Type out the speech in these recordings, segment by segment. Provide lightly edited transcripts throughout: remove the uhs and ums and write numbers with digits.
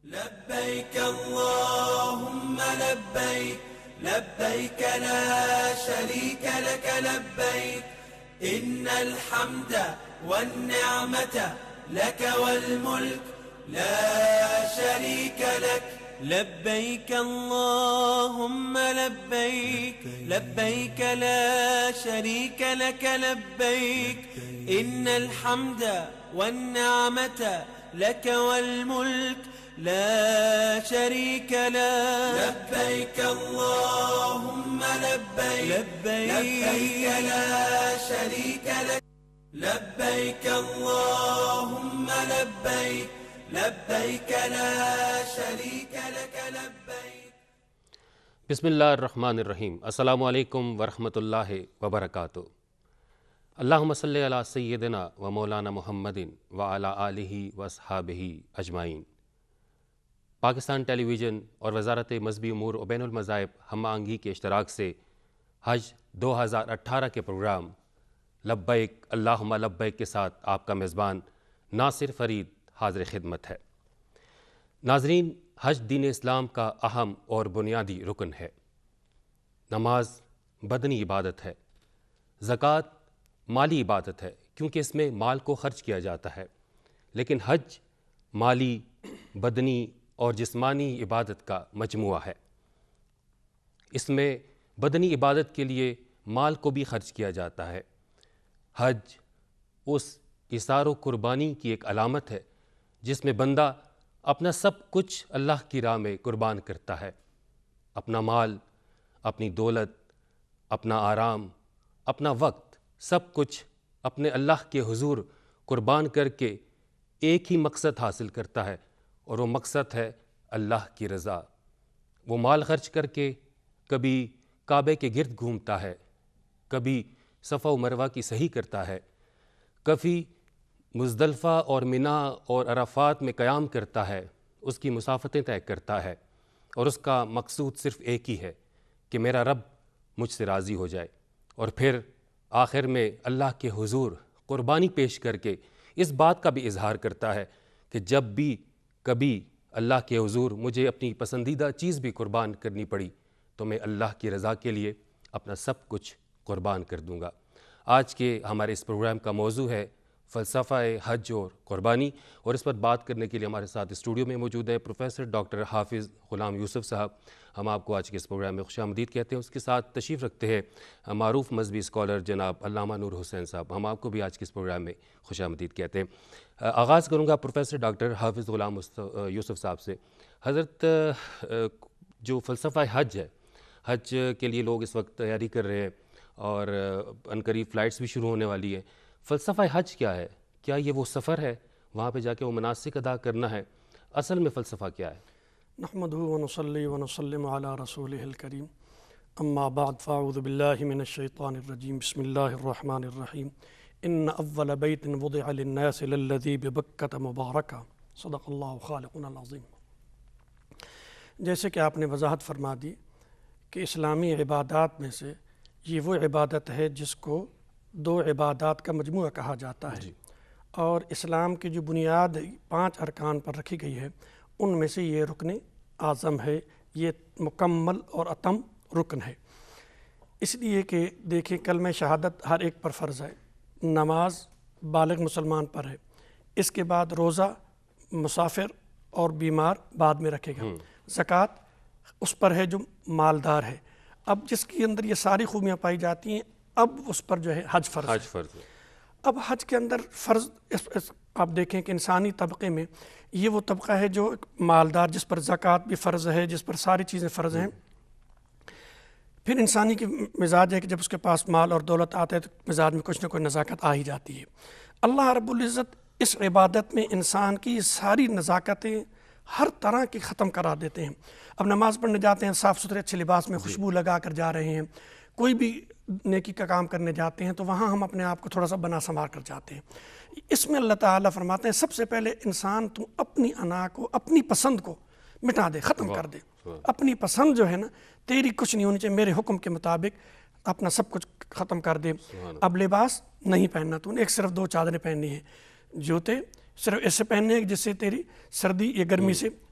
لبيك اللهم لبيك لبيك لا شريك لك لبيك إن الحمد والنعمة لك والملك لا شريك لك لبيك اللهم لبيك لبيك لا شريك لك لبيك إن الحمد والنعمة لك والملك لا شريك لك لبيك اللهم لبيك لبيك لا شريك لك لبيك اللهم لبيك لبيك لا شريك لك لبيك. بسم اللہ الرحمن الرحیم. السلام علیکم ورحمۃ اللہ وبرکاتہ. اللہم صلی علی سیدنا و مولانا محمد وعلی آلہ واصحابہ اجمعین. پاکستان ٹیلی ویژن اور وزارت مذہبی امور و بین المذاہب ہم آہنگی کے اشتراک سے حج 2018 کے پروگرام لبیک اللہم لبیک کے ساتھ آپ کا میزبان ناصر فرید حاضر خدمت ہے. ناظرین، حج دین اسلام کا اہم اور بنیادی رکن ہے. نماز بدنی عبادت ہے، زکوٰۃ مالی عبادت ہے کیونکہ اس میں مال کو خرچ کیا جاتا ہے، لیکن حج مالی، بدنی اور جسمانی عبادت کا مجموعہ ہے. اس میں بدنی عبادت کے لیے مال کو بھی خرچ کیا جاتا ہے. حج اس اثار و قربانی کی ایک علامت ہے جس میں بندہ اپنا سب کچھ اللہ کی راہ میں قربان کرتا ہے. اپنا مال، اپنی دولت، اپنا آرام، اپنا وقت، سب کچھ اپنے اللہ کے حضور قربان کر کے ایک ہی مقصد حاصل کرتا ہے، اور وہ مقصد ہے اللہ کی رضا. وہ مال خرچ کر کے کبھی کعبے کے گرد گھومتا ہے، کبھی صفا و مروہ کی صحیح کرتا ہے، کبھی مزدلفہ اور منا اور عرفات میں قیام کرتا ہے، اس کی مسافتیں طے کرتا ہے، اور اس کا مقصود صرف ایک ہی ہے کہ میرا رب مجھ سے راضی ہو جائے. اور پھر آخر میں اللہ کے حضور قربانی پیش کر کے اس بات کا بھی اظہار کرتا ہے کہ جب بھی کبھی اللہ کے حضور مجھے اپنی پسندیدہ چیز بھی قربان کرنی پڑی تو میں اللہ کی رضا کے لیے اپنا سب کچھ قربان کر دوں گا. آج کے ہمارے اس پروگرام کا موضوع ہے فلسفہ حج اور قربانی، اور اس پر بات کرنے کے لیے ہمارے ساتھ اسٹوڈیو میں موجود ہے پروفیسر ڈاکٹر حافظ غلام یوسف صاحب. ہم آپ کو آج کے اس پروگرام میں خوش آمدید کہتے ہیں. اس کے ساتھ تشریف رکھتے ہیں معروف مذہبی اسکالر جناب علامہ نور حسین صاحب. ہم آپ کو بھی آج کے اس پروگرام میں خوش آمدید کہتے ہیں. آغاز کروں گا پروفیسر ڈاکٹر حافظ غلام یوسف صاحب سے. حضرت، جو فلسفہ حج ہے، حج کے لیے لوگ اس وقت تیاری کر رہے ہیں اور عنقریب فلائٹس بھی شروع ہونے والی ہے. فلسفہ حج کیا ہے؟ کیا یہ وہ سفر ہے وہاں پہ جا کے وہ مناسک ادا کرنا ہے؟ اصل میں فلسفہ کیا ہے؟ نحمدہ ونصلی ونسلم علی رسولہ الکریم، اما بعد فاعوذ باللہ من الشیطان الرجیم، بسم اللہ الرحمن الرحیم. ان اول بیت وضع للناس للذی ببکۃ مبارکہ، صدق اللہ خالقنا العظیم. جیسے کہ آپ نے وضاحت فرما دی کہ اسلامی عبادات میں سے یہ وہ عبادت ہے جس کو دو عبادات کا مجموعہ کہا جاتا ہے. اور اسلام کی جو بنیاد 5 ارکان پر رکھی گئی ہے ان میں سے یہ رکن اعظم ہے، یہ مکمل اور اتم رکن ہے. اس لیے کہ دیکھیں کلمہ شہادت ہر ایک پر فرض ہے، نماز بالغ مسلمان پر ہے، اس کے بعد روزہ مسافر اور بیمار بعد میں رکھے گا، زکوٰۃ اس پر ہے جو مالدار ہے. اب جس کے اندر یہ ساری خوبیاں پائی جاتی ہیں اب اس پر جو ہے حج فرض ہے. اب حج کے اندر فرض آپ دیکھیں کہ انسانی طبقے میں یہ وہ طبقہ ہے جو مالدار، جس پر زکوٰۃ بھی فرض ہے، جس پر ساری چیزیں فرض ہیں. پھر انسانی کی مزاج ہے کہ جب اس کے پاس مال اور دولت آتا ہے تو مزاج میں کچھ نہ کوئی نزاکت آ ہی جاتی ہے. اللہ رب العزت اس عبادت میں انسان کی ساری نزاکتیں ہر طرح کی ختم کرا دیتے ہیں. اب نماز پڑھنے جاتے ہیں، صاف ستھرے اچھے لباس میں خوشبو لگا کر جا رہے ہیں، کوئی بھی نیکی کا کام کرنے جاتے ہیں تو وہاں ہم اپنے آپ کو تھوڑا سا بنا سنوار کر جاتے ہیں. اس میں اللہ تعالیٰ فرماتے ہیں سب سے پہلے انسان تم اپنی انا کو، اپنی پسند کو مٹا دے، ختم کر دے. اپنی پسند جو ہے نا، تیری کچھ نہیں ہونی چاہیے، میرے حکم کے مطابق اپنا سب کچھ ختم کر دے. اب لباس نہیں پہننا، تو ایک صرف 2 چادریں پہننی ہیں، جوتے صرف ایسے پہننے ہیں جس سے تیری سردی یا گرمی سے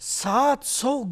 700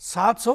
700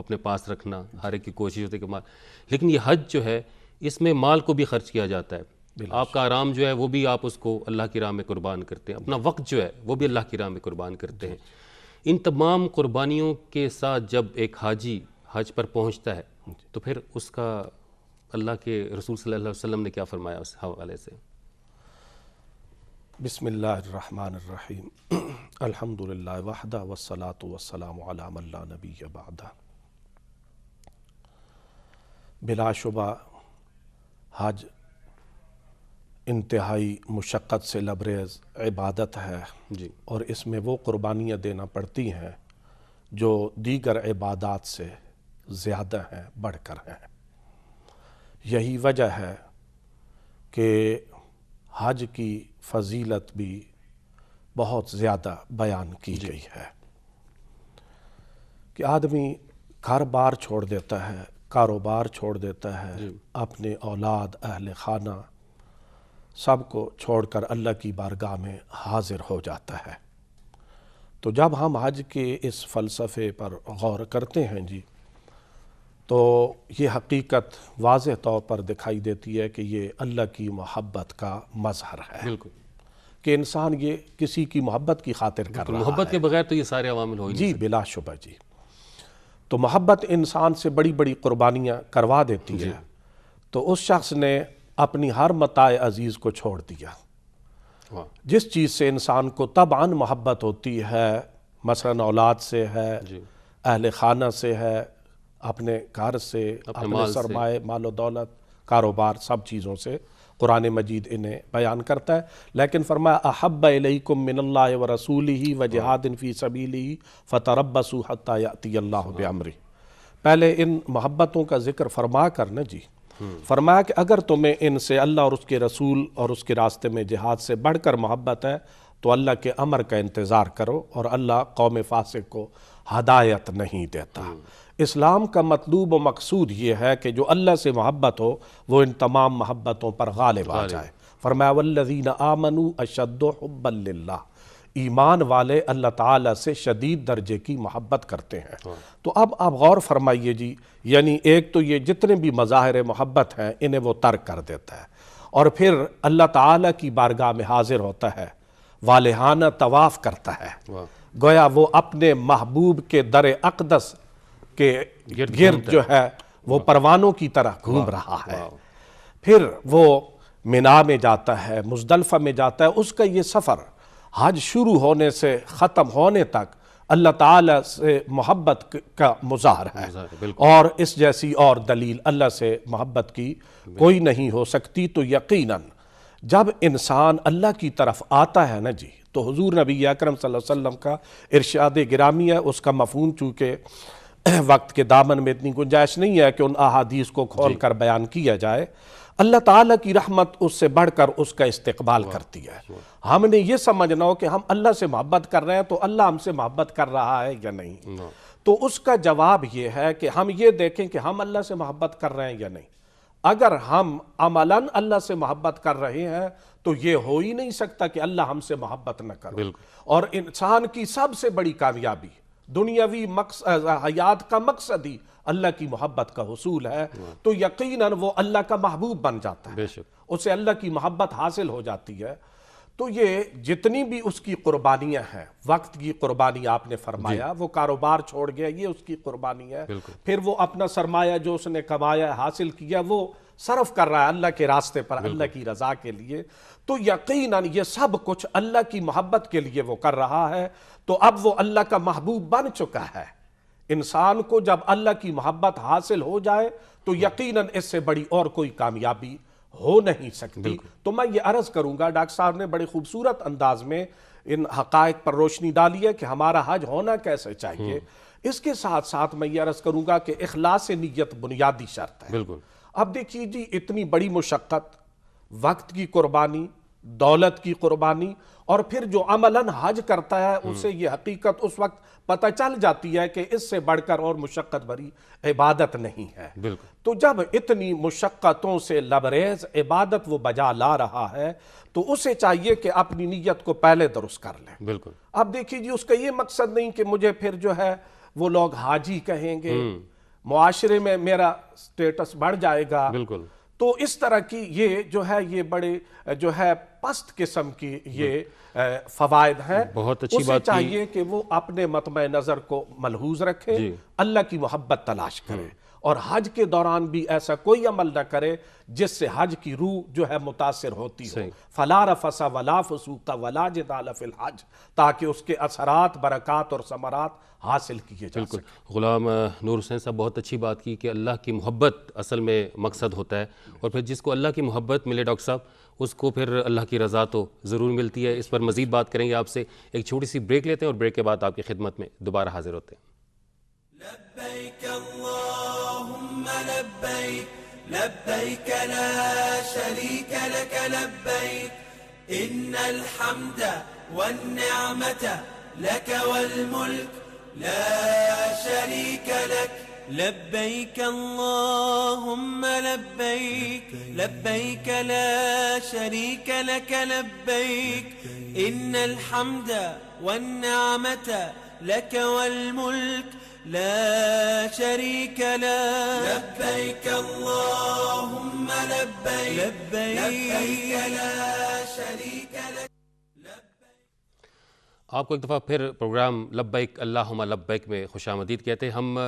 اپنے پاس رکھنا، ہر ایک کی کوشش ہوتی ہے کہ مال، لیکن یہ حج جو ہے اس میں مال کو بھی خرچ کیا جاتا ہے، آپ کا آرام جو ہے وہ بھی آپ اس کو اللہ کی راہ میں قربان کرتے ہیں، اپنا وقت جو ہے وہ بھی اللہ کی راہ میں قربان کرتے ہیں۔ ان تمام قربانیوں کے ساتھ جب ایک حاجی حج پر پہنچتا ہے تو پھر اس کا اللہ کے رسول صلی اللہ علیہ وسلم نے کیا فرمایا اس حوالے سے؟ بسم اللہ الرحمن الرحیم، الحمدللہ وحدہ والصلاة والسلام علی من لا نبی بعدہ۔ بلا شبہ حج انتہائی مشقت سے لبریز عبادت ہے جی، اور اس میں وہ قربانیاں دینا پڑتی ہیں جو دیگر عبادات سے زیادہ ہیں، بڑھ کر ہیں۔ یہی وجہ ہے کہ حج کی فضیلت بھی بہت زیادہ بیان کی گئی ہے کہ آدمی گھر بار چھوڑ دیتا ہے، کاروبار چھوڑ دیتا ہے، اپنے اولاد، اہل خانہ سب کو چھوڑ کر اللہ کی بارگاہ میں حاضر ہو جاتا ہے۔ تو جب ہم حج کے اس فلسفے پر غور کرتے ہیں جی، تو یہ حقیقت واضح طور پر دکھائی دیتی ہے کہ یہ اللہ کی محبت کا مظہر ہے، بالکل، کہ انسان یہ کسی کی محبت کی خاطر کر رہا ہے۔ محبت کے بغیر تو یہ سارے عوامل ہو ہی نہیں جی بلا شبہ جی، تو محبت انسان سے بڑی بڑی قربانیاں کروا دیتی ہے، تو اس شخص نے اپنی ہر متاع عزیز کو چھوڑ دیا۔ واہ، جس چیز سے انسان کو طبعاً محبت ہوتی ہے، مثلاً اولاد سے ہے، اہل خانہ سے ہے، اپنے گھر سے، اپنے مال سے، سرمایہ، مال و دولت، کاروبار، سب چیزوں سے قرآن مجید انہیں بیان کرتا ہے، لیکن فرمایا احب الیکم من اللہ ورسولہ وجہاد فی سبیلہ فتربصوا حتی یأتی اللہ بامرہ۔ پہلے ان محبتوں کا ذکر فرما کر نا جی، فرمایا کہ اگر تمہیں ان سے اللہ اور اس کے رسول اور اس کے راستے میں جہاد سے بڑھ کر محبت ہے تو اللہ کے امر کا انتظار کرو، اور اللہ قوم فاسق کو ہدایت نہیں دیتا۔ اسلام کا مطلوب و مقصود یہ ہے کہ جو اللہ سے محبت ہو وہ ان تمام محبتوں پر غالب آ جائے۔ فرمایا والذین آمنوا اشد حبا للہ، ایمان والے اللہ تعالیٰ سے شدید درجے کی محبت کرتے ہیں۔ تو اب آپ غور فرمائیے جی، یعنی ایک تو یہ جتنے بھی مظاہر محبت ہیں انہیں وہ ترک کر دیتا ہے، اور پھر اللہ تعالیٰ کی بارگاہ میں حاضر ہوتا ہے، والہانہ طواف کرتا ہے، گویا وہ اپنے محبوب کے در اقدس کے گرد جو ہے وہ پروانوں کی طرح گھوم رہا ہے۔ پھر وہ منا میں جاتا ہے، مزدلفہ میں جاتا ہے۔ اس کا یہ سفر حج شروع ہونے سے ختم ہونے تک اللہ تعالیٰ سے محبت کا مظاہر ہے، اور اس جیسی اور دلیل اللہ سے محبت کی کوئی نہیں ہو سکتی۔ تو یقیناً جب انسان اللہ کی طرف آتا ہے نا جی، تو حضور نبی اکرم صلی اللہ علیہ وسلم کا ارشاد گرامی ہے، اس کا مفہوم چونکہ وقت کے دامن میں اتنی گنجائش نہیں ہے کہ ان احادیث کو کھول کر بیان کیا جائے، اللہ تعالیٰ کی رحمت اس سے بڑھ کر اس کا استقبال کرتی ہے۔ ہم نے یہ سمجھنا ہو کہ ہم اللہ سے محبت کر رہے ہیں تو اللہ ہم سے محبت کر رہا ہے یا نہیں، تو اس کا جواب یہ ہے کہ ہم یہ دیکھیں کہ ہم اللہ سے محبت کر رہے ہیں یا نہیں۔ اگر ہم عملاً اللہ سے محبت کر رہے ہیں تو یہ ہو ہی نہیں سکتا کہ اللہ ہم سے محبت نہ کرے۔ اور انسان کی سب سے بڑی کامیابی، دنیاوی حیات کا مقصد ہی اللہ کی محبت کا حصول ہے، تو یقیناً وہ اللہ کا محبوب بن جاتا ہے، اسے اللہ کی محبت حاصل ہو جاتی ہے۔ تو یہ جتنی بھی اس کی قربانیاں ہیں، وقت کی قربانی آپ نے فرمایا، وہ کاروبار چھوڑ گیا، یہ اس کی قربانی ہے۔ پھر وہ اپنا سرمایہ جو اس نے کمایا حاصل کیا وہ صرف کر رہا ہے اللہ کے راستے پر، اللہ کی رضا کے لیے، تو یقیناً یہ سب کچھ اللہ کی محبت کے لیے وہ کر رہا ہے۔ تو اب وہ اللہ کا محبوب بن چکا ہے۔ انسان کو جب اللہ کی محبت حاصل ہو جائے تو یقیناً اس سے بڑی اور کوئی کامیابی ہو نہیں سکتی۔ تو میں یہ عرض کروں گا، ڈاکٹر صاحب نے بڑے خوبصورت انداز میں ان حقائق پر روشنی ڈالی ہے کہ ہمارا حج ہونا کیسے چاہیے۔ اس کے ساتھ ساتھ میں یہ عرض کروں گا کہ اخلاص نیت بنیادی شرط ہے۔ اب دیکھیے جی، اتنی بڑی مشقت، وقت کی قربانی، دولت کی قربانی، اور پھر جو عملاً حج کرتا ہے اسے یہ حقیقت اس وقت پتہ چل جاتی ہے کہ اس سے بڑھ کر اور مشقت بھری عبادت نہیں ہے۔ تو جب اتنی مشقتوں سے لبریز عبادت وہ بجا لا رہا ہے تو اسے چاہیے کہ اپنی نیت کو پہلے درست کر لے۔ اب دیکھیے جی، اس کا یہ مقصد نہیں کہ مجھے پھر جو ہے وہ لوگ حاجی کہیں گے، معاشرے میں میرا سٹیٹس بڑھ جائے گا. بالکل. تو اس طرح کی یہ جو ہے یہ بڑے جو ہے پست قسم کی یہ فوائد ہیں. بہت اچھی اسے بات کی. چاہیے کہ وہ اپنے مطمع نظر کو ملحوظ رکھے، اللہ کی محبت تلاش کرے، اور حج کے دوران بھی ایسا کوئی عمل نہ کرے جس سے حج کی روح جو ہے متاثر ہوتی ہو. فلا رفث ولا فسوق ولا جدال فی الحج، تاکہ اس کے اثرات، برکات اور ثمرات حاصل کیے جا سکیں. غلام نور حسین صاحب بہت اچھی بات کی کہ اللہ کی محبت اصل میں مقصد ہوتا ہے، اور پھر جس کو اللہ کی محبت ملے ڈاکٹر صاحب اس کو پھر اللہ کی رضا تو ضرور ملتی ہے. اس پر مزید بات کریں گے آپ سے. ایک چھوٹی سی بریک لیتے ہیں اور بریک کے بعد آپ کی خدمت میں دوبارہ حاضر ہوتے ہیں. لبيك اللهم لبيك لبيك لا شريك لك لبيك إن الحمد والنعمة لك والملك لا شريك لك لبيك اللهم لبيك لبيك لا شريك لك لبيك إن الحمد والنعمة لك والملك لا شريك لك لبيك اللهم لبيك لبيك لا شريك لك. آپ کو ایک دفعہ پھر پروگرام لبیک اللہم لبیک میں خوش آمدید کہتے ہیں. ہم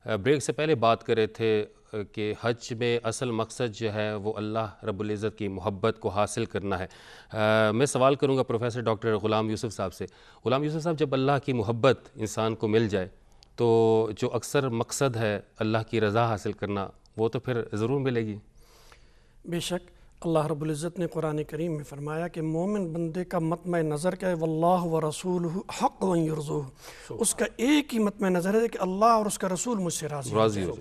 بریک سے پہلے بات کر رہے تھے کہ حج میں اصل مقصد جو ہے وہ اللہ رب العزت کی محبت کو حاصل کرنا ہے. میں سوال کروں گا پروفیسر ڈاکٹر غلام یوسف صاحب سے. غلام یوسف صاحب، جب اللہ کی محبت انسان کو مل جائے تو جو اکثر مقصد ہے اللہ کی رضا حاصل کرنا وہ تو پھر ضرور ملے گی. بے شک اللہ رب العزت نے قرآن کریم میں فرمایا کہ مومن بندے کا مطمع نظر کیا ہے، واللہ ورسولہ حق ان یرضوہ. اس کا ایک ہی مطمع نظر ہے کہ اللہ اور اس کا رسول مجھ سے راضی ہو.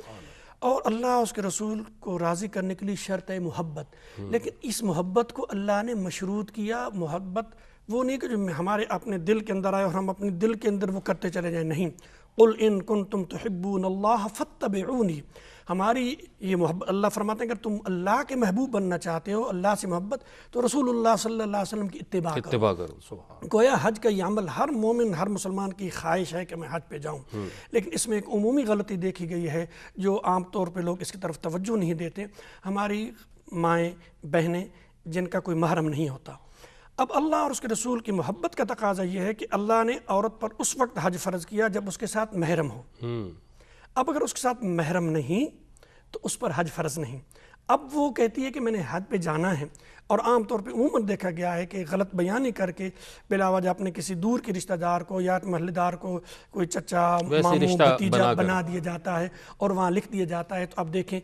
اور اللہ اس کے رسول کو راضی کرنے کے لیے شرط ہے محبت. لیکن اس محبت کو اللہ نے مشروط کیا. محبت وہ نہیں کہ جو ہمارے اپنے دل کے اندر آئے اور ہم اپنے دل کے اندر وہ کرتے چلے جائیں. نہیں، قل ان کنتم تحبون اللہ فاتبعونی. ہماری یہ محبت، اللہ فرماتے ہیں اگر تم اللہ کے محبوب بننا چاہتے ہو، اللہ سے محبت، تو رسول اللہ صلی اللہ علیہ وسلم کی اتباع کرو. گویا حج کا یہ عمل ہر مومن، ہر مسلمان کی خواہش ہے کہ میں حج پہ جاؤں. لیکن اس میں ایک عمومی غلطی دیکھی گئی ہے جو عام طور پہ لوگ اس کی طرف توجہ نہیں دیتے. ہماری مائیں بہنیں جن کا کوئی محرم نہیں ہوتا. اب اللہ اور اس کے رسول کی محبت کا تقاضا یہ ہے کہ اللہ نے عورت پر اس وقت حج فرض کیا جب اس کے ساتھ محرم ہو. اب اگر اس کے ساتھ محرم نہیں تو اس پر حج فرض نہیں. اب وہ کہتی ہے کہ میں نے حج پہ جانا ہے، اور عام طور پہ عموماً دیکھا گیا ہے کہ غلط بیانی کر کے بلا وجہ اپنے کسی دور کے رشتہ دار کو یا محلے دار کو کوئی چچا ماموں بھتیجا بنا دیا جاتا ہے اور وہاں لکھ دیا جاتا ہے. تو اب دیکھیں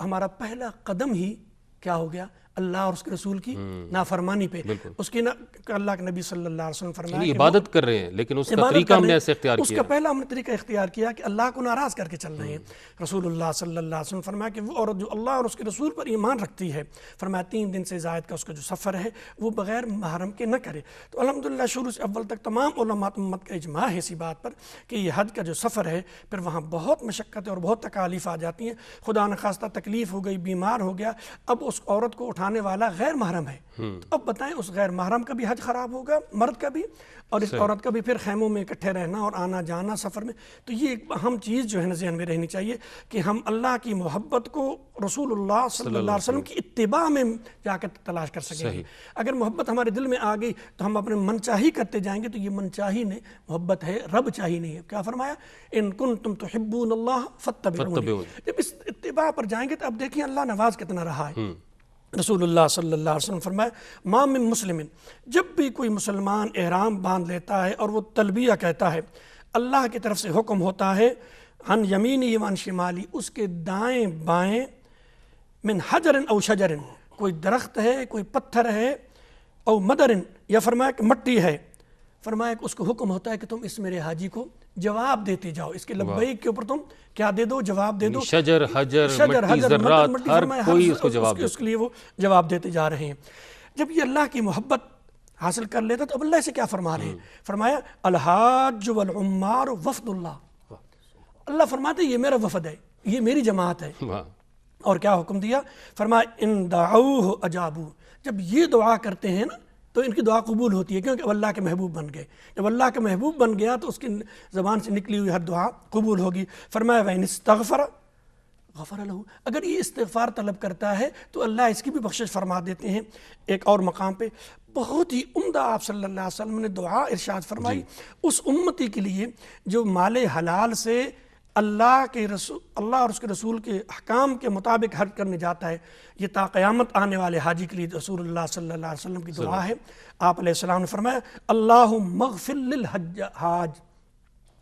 ہمارا پہلا قدم ہی کیا ہو گیا؟ اللہ اور اس کے رسول کی نافرمانی پہ. اس کی اللہ کے نبی صلی اللہ علیہ وسلم فرمایا عبادت کر رہے ہیں لیکن اس کا طریقہ ہم نے ایسے اختیار کیا. اس کا پہلا ہم نے طریقہ اختیار کیا کہ اللہ کو ناراض کر کے چل رہے ہیں. رسول اللہ صلی اللہ علیہ وسلم فرمایا کہ وہ عورت جو اللہ اور اس کے رسول پر ایمان رکھتی ہے، فرمایا 3 دن سے زائد کا اس کا جو سفر ہے وہ بغیر محرم کے نہ کرے. تو الحمدللہ شروع سے اول تک تمام علماء امت کا اجماع ہے اسی بات پر کہ یہ حج کا جو سفر ہے پھر وہاں بہت مشقت اور بہت تکالیف آ جاتی ہیں. خدا نخواستہ تکلیف ہو گئی، بیمار ہو گیا، اب اس عورت کو اٹھانے والا غیر محرم ہے. تو اب بتائیں اس غیر محرم کا بھی حج خراب ہوگا، مرد کا بھی، اور اس عورت کا بھی پھر خیموں میں اکٹھے رہنا اور آنا جانا سفر میں. تو یہ ایک اہم چیز جو ہے نا ذہن میں رہنی چاہیے کہ ہم اللہ کی محبت کو رسول اللہ صلی اللہ علیہ وسلم کی اتباع میں جا کر تلاش کر سکیں گے. اگر محبت ہمارے دل میں آ گئی تو ہم اپنے من چاہی کرتے جائیں گے. تو یہ من چاہی نہیں محبت ہے، رب چاہی نہیں ہے. کیا فرمایا؟ ان کنتم تحبون اللہ فاتبعونی. جب اس اتباع پر جائیں گے تو اب دیکھیں اللہ نواز کتنا رہا ہے. رسول اللہ صلی اللہ علیہ وسلم فرمایا ما من مسلم، جب بھی کوئی مسلمان احرام باندھ لیتا ہے اور وہ تلبیہ کہتا ہے، اللہ کی طرف سے حکم ہوتا ہے عن یمینی وعن شمالی، اس کے دائیں بائیں، من حجر او شجر، کوئی درخت ہے، کوئی پتھر ہے، او مدر، یا فرمایا کہ مٹی ہے، فرمایا کہ اس کو حکم ہوتا ہے کہ تم اس میرے حاجی کو جواب دیتے جاؤ. اس کے لبیک کے اوپر تم کیا دے دو؟ جواب دے دو. شجر، حجر، مٹی، ذرات، ہر کوئی اس کو جواب دے. اس کے لیے وہ جواب دیتے جا رہے ہیں. جب یہ اللہ کی محبت حاصل کر لیتا تو اب اللہ سے کیا فرما رہے ہیں؟ فرمایا الحاج والعمار وفد اللہ. اللہ فرماتے ہیں یہ میرا وفد ہے، یہ میری جماعت ہے. اور کیا حکم دیا؟ فرمایا ان دعوہ اجابو، جب یہ دعا کرتے ہیں نا تو ان کی دعا قبول ہوتی ہے، کیونکہ اب اللہ کے محبوب بن گئے. جب اللہ کے محبوب بن گیا تو اس کی زبان سے نکلی ہوئی ہر دعا قبول ہوگی. فرمایا وَإِنِ اسْتَغْفَرَ غفر لہو، اگر یہ استغفار طلب کرتا ہے تو اللہ اس کی بھی بخشش فرما دیتے ہیں. ایک اور مقام پہ بہت ہی عمدہ آپ صلی اللہ علیہ وسلم نے دعا ارشاد فرمائی اس امتی کے لیے جو مال حلال سے اللہ اور اس کے رسول کے احکام کے مطابق حج کرنے جاتا ہے. یہ تا قیامت آنے والے حاجی کے لیے رسول اللہ صلی اللہ علیہ وسلم کی دعا ہے. آپ علیہ السلام نے فرمایا اللہم اغفر للحاج،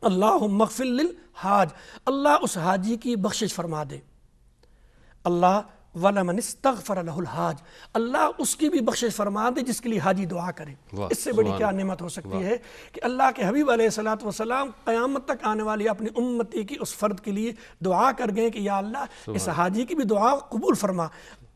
اللہم اغفر للحاج، اللہ اس حاجی کی بخشش فرما دے. اللہ وَلَمَنِ اسْتَغْفَرَ لَهُ الْحَاجِ، اللہ اس کی بھی بخشش فرما دے جس کے لیے حاجی دعا کرے. اس سے بڑی کیا نعمت ہو سکتی ہے کہ اللہ کے حبیب علیہ السلام قیامت تک آنے والی اپنی امتی کی اس فرد کے لیے دعا کر گئے کہ یا اللہ اس حاجی کی بھی دعا قبول فرما،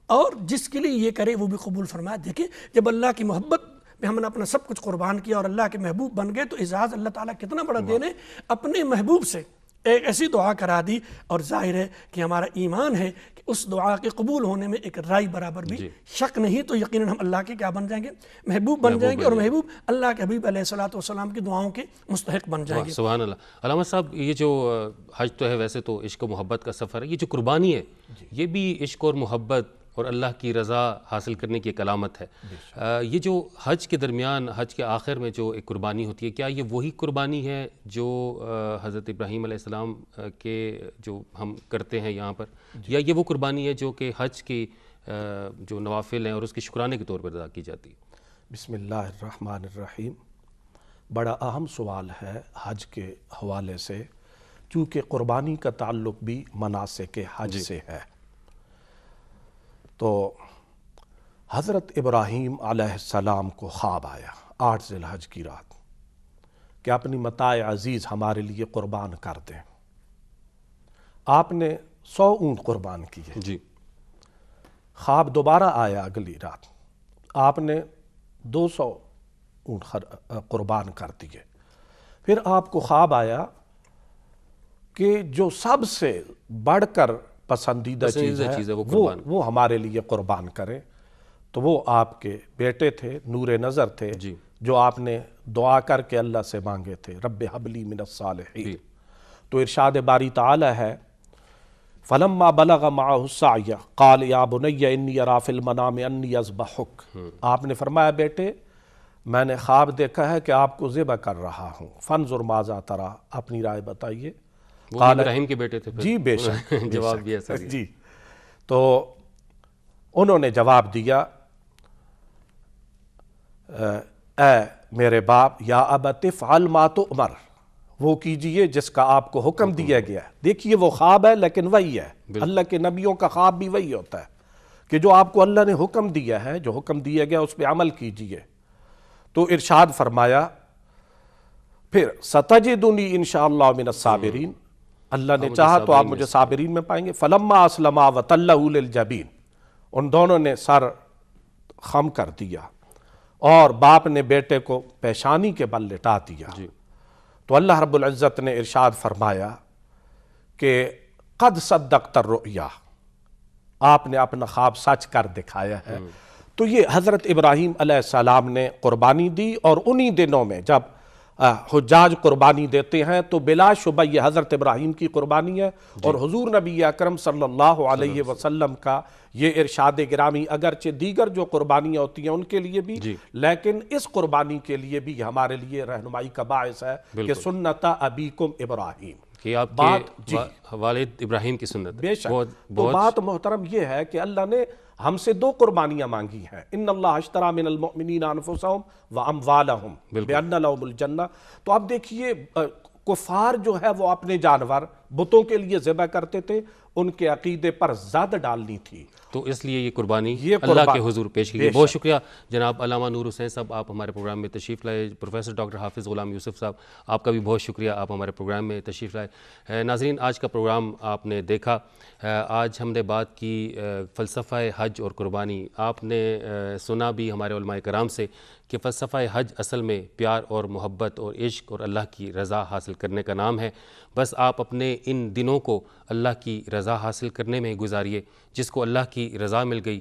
اور جس کے لیے یہ کرے وہ بھی قبول فرما. دیکھیں جب اللہ کی محبت میں ہم نے اپنا سب کچھ قربان کیا اور اللہ کے محبوب بن گئے تو اعزاز اللہ تعالیٰ کتنا بڑا دینے، اپنے محبوب سے ایک ایسی دعا کرا دی. اور ظاہر ہے کہ ہمارا ایمان ہے کہ اس دعا کے قبول ہونے میں ایک رائی برابر بھی شک نہیں، تو یقیناً ہم اللہ کے کیا بن جائیں گے، محبوب بن جائیں گے، اور محبوب اللہ کے حبیب علیہ السلام کی دعاؤں کے مستحق بن جائیں گے. سبحان اللہ. علامہ صاحب یہ جو حج تو ہے ویسے تو عشق و محبت کا سفر ہے، یہ جو قربانی ہے یہ بھی عشق اور محبت اور اللہ کی رضا حاصل کرنے کی ایک علامت ہے. یہ جو حج کے درمیان، حج کے آخر میں جو ایک قربانی ہوتی ہے، کیا یہ وہی قربانی ہے جو حضرت ابراہیم علیہ السلام کے جو ہم کرتے ہیں یہاں پر، یا یہ وہ قربانی ہے جو کہ حج کی جو نوافل ہیں اور اس کے شکرانے کے طور پر ادا کی جاتی ہے؟ بسم اللہ الرحمن الرحیم. بڑا اہم سوال ہے حج کے حوالے سے، چونکہ قربانی کا تعلق بھی مناسک حج سے ہے. تو حضرت ابراہیم علیہ السلام کو خواب آیا 8 ذی الحج کی رات کہ اپنی متاع عزیز ہمارے لیے قربان کر دیں. آپ نے 100 اونٹ قربان کیے. جی. خواب دوبارہ آیا اگلی رات، آپ نے 200 اونٹ قربان کر دیے. پھر آپ کو خواب آیا کہ جو سب سے بڑھ کر پسندیدہ چیز ہے وہ ہمارے لیے قربان کریں. تو وہ آپ کے بیٹے تھے، نور نظر تھے، جو آپ نے دعا کر کے اللہ سے مانگے تھے رب ہب لی من الصالحین. تو ارشاد باری تعالی ہے فلما بلغ معه السعی قال یا بنی انی اری فی المنام انی اذبحک. آپ نے فرمایا بیٹے میں نے خواب دیکھا ہے کہ آپ کو ذبح کر رہا ہوں، فانظر ماذا تری، اپنی رائے بتائیے. وہ ابراہیم کے بیٹے تھے. جی بے شک. جواب بھی ایسا جی. تو انہوں نے جواب دیا اے میرے باپ یا ابت افعل ما تؤمر، وہ کیجئے جس کا آپ کو حکم دیا گیا ہے. دیکھیے وہ خواب ہے لیکن وہی ہے، اللہ کے نبیوں کا خواب بھی وہی ہوتا ہے کہ جو آپ کو اللہ نے حکم دیا ہے، جو حکم دیا گیا اس پہ عمل کیجئے. تو ارشاد فرمایا پھر ستجدنی انشاءاللہ من الصابرین، اللہ نے چاہا تو آپ مجھے صابرین میں پائیں گے. فلما اسلما وتلہ للجبین، ان دونوں نے سر خم کر دیا اور باپ نے بیٹے کو پیشانی کے بل لٹا دیا. تو اللہ رب العزت نے ارشاد فرمایا کہ قد صدقت الرؤیا، آپ نے اپنا خواب سچ کر دکھایا ہے. تو یہ حضرت ابراہیم علیہ السلام نے قربانی دی، اور انہی دنوں میں جب حجاج قربانی دیتے ہیں تو بلا شبہ یہ حضرت ابراہیم کی قربانی ہے. اور حضور نبی اکرم صلی اللہ علیہ وسلم کا یہ ارشاد گرامی اگرچہ دیگر جو قربانیاں ہوتی ہیں ان کے لیے بھی، لیکن اس قربانی کے لیے بھی ہمارے لیے رہنمائی کا باعث ہے کہ سنت ابیکم ابراہیم، کہ آپ کے والد ابراہیم کی سنت. بے شک. تو بات محترم یہ ہے کہ اللہ نے ہم سے 2 قربانیاں مانگی ہیں. ان اللہ اشتری من المؤمنین انفسهم واموالهم بان لهم الجنہ. تو اب دیکھیے کفار جو ہے وہ اپنے جانور بتوں کے لیے ذبح کرتے تھے، ان کے عقیدے پر زد ڈالنی تھی، تو اس لیے یہ قربانی اللہ کے حضور پیش کی گئی. بہت شکریہ جناب علامہ نور حسین صاحب، آپ ہمارے پروگرام میں تشریف لائے. پروفیسر ڈاکٹر حافظ غلام یوسف صاحب، آپ کا بھی بہت شکریہ، آپ ہمارے پروگرام میں تشریف لائے. ناظرین آج کا پروگرام آپ نے دیکھا. آج ہم نے بات کی فلسفہ حج اور قربانی. آپ نے سنا بھی ہمارے علماء کرام سے کہ فلسفہ حج اصل میں پیار اور محبت اور عشق اور اللہ کی رضا حاصل کرنے کا نام ہے. بس آپ اپنے ان دنوں کو اللہ کی رضا حاصل کرنے میں گزاریے. جس کو اللہ کی رضا مل گئی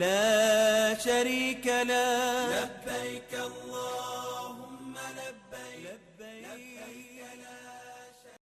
لا شريك له لبيك الله